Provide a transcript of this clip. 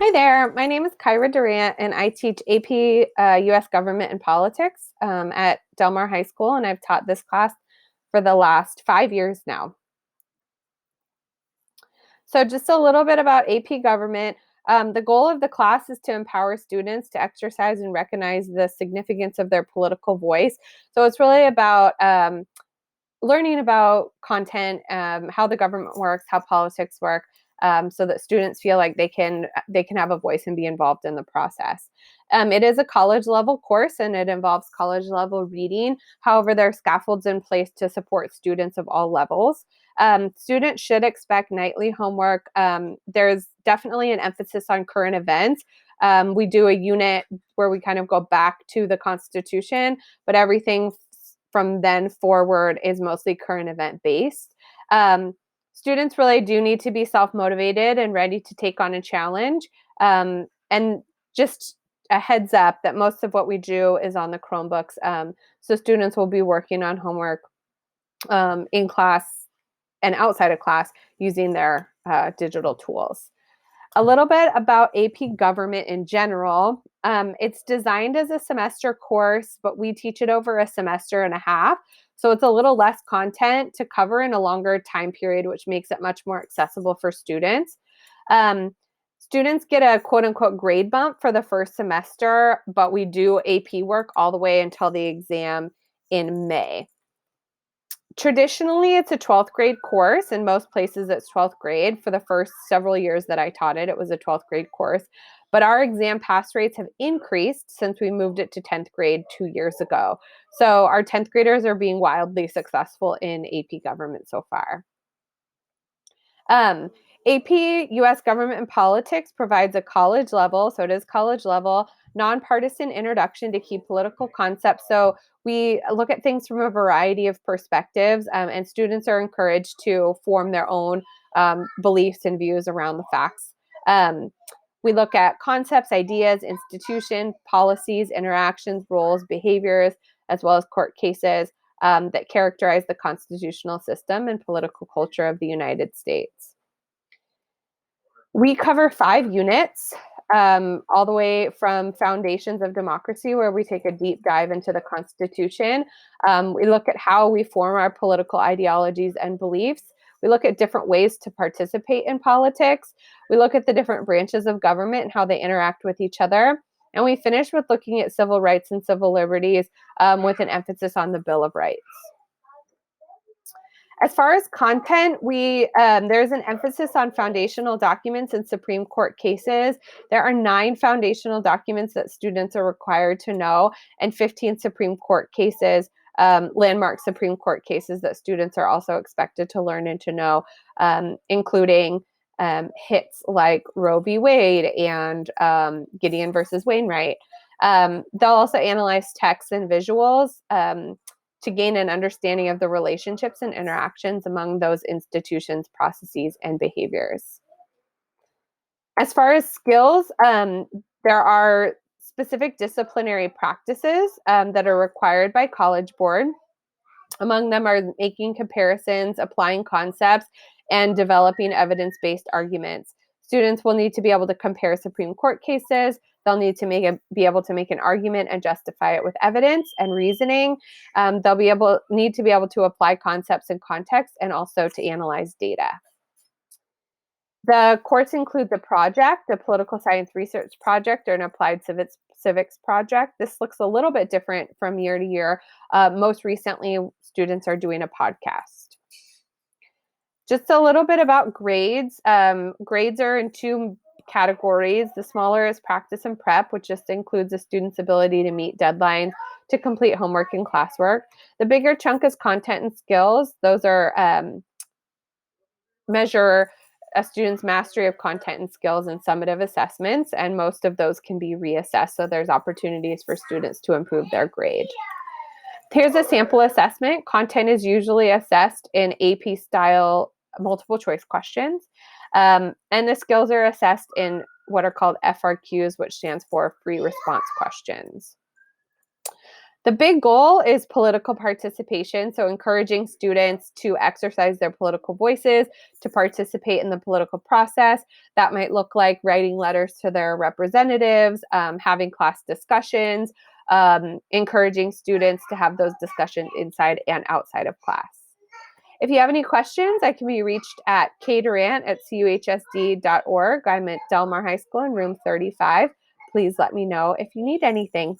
Hi there. My name is Kyra Durant, and I teach AP US Government and Politics at Del Mar High School, and I've taught this class for the last 5 years now. So, just a little bit about AP Government. The goal of the class is to empower students to exercise and recognize the significance of their political voice. So, it's really about learning about content, how the government works, how politics work, so that students feel like they can have a voice and be involved in the process. It is a college level course and it involves college level reading. However, there are scaffolds in place to support students of all levels. Students should expect nightly homework. There's definitely an emphasis on current events. We do a unit where we kind of go back to the Constitution, but everything from then forward is mostly current event based. Um, Students really do need to be self motivated and ready to take on a challenge. And just a heads up that most of what we do is on the Chromebooks. So students will be working on homework in class and outside of class using their digital tools. A little bit about AP Government in general. It's designed as a semester course, but we teach it over a semester and a half. So it's a little less content to cover in a longer time period, which makes it much more accessible for students. Um, Students get a quote unquote grade bump for the first semester, but we do AP work all the way until the exam in May. Traditionally, it's a 12th grade course. In most places, it's 12th grade. For the first several years that I taught it, it was a 12th grade course. But our exam pass rates have increased since we moved it to 10th grade 2 years ago. So our 10th graders are being wildly successful in AP Government so far. Um, AP US Government and Politics provides a college level, so it is college level, nonpartisan introduction to key political concepts. So we look at things from a variety of perspectives, and students are encouraged to form their own beliefs and views around the facts. Um, we look at concepts, ideas, institutions, policies, interactions, roles, behaviors, as well as court cases that characterize the constitutional system and political culture of the United States. We cover 5 units, all the way from Foundations of Democracy, where we take a deep dive into the Constitution. We look at how we form our political ideologies and beliefs. We look at different ways to participate in politics. We look at the different branches of government and how they interact with each other. And we finish with looking at civil rights and civil liberties with an emphasis on the Bill of Rights. As far as content, we there's an emphasis on foundational documents in Supreme Court cases. There are 9 foundational documents that students are required to know, and 15 Supreme Court cases, landmark Supreme Court cases that students are also expected to learn and to know, including hits like Roe v. Wade and Gideon versus Wainwright. They'll also analyze text and visuals. To gain an understanding of the relationships and interactions among those institutions, processes, and behaviors. As far as skills, there are specific disciplinary practices that are required by College Board. Among them are making comparisons, applying concepts, and developing evidence based arguments. Students will need to be able to compare Supreme Court cases. They'll need to be able to make an argument and justify it with evidence and reasoning. They'll need to be able to apply concepts and context and also to analyze data. The course includes a project, a political science research project, or an applied civics project. This looks a little bit different from year to year. Most recently, students are doing a podcast. Just a little bit about grades. Grades are in 2 categories. The smaller is practice and prep, which just includes a student's ability to meet deadlines to complete homework and classwork. The bigger chunk is content and skills. Those are measure a student's mastery of content and skills in summative assessments, and most of those can be reassessed, so there's opportunities for students to improve their grade. Here's a sample assessment. Content is usually assessed in AP style multiple choice questions, and the skills are assessed in what are called FRQs, which stands for free response questions. The big goal is political participation, so encouraging students to exercise their political voices, to participate in the political process. That might look like writing letters to their representatives, having class discussions, encouraging students to have those discussions inside and outside of class. If you have any questions, I can be reached at kdurant@cuhsd.org. I'm at Del Mar High School in room 35. Please let me know if you need anything.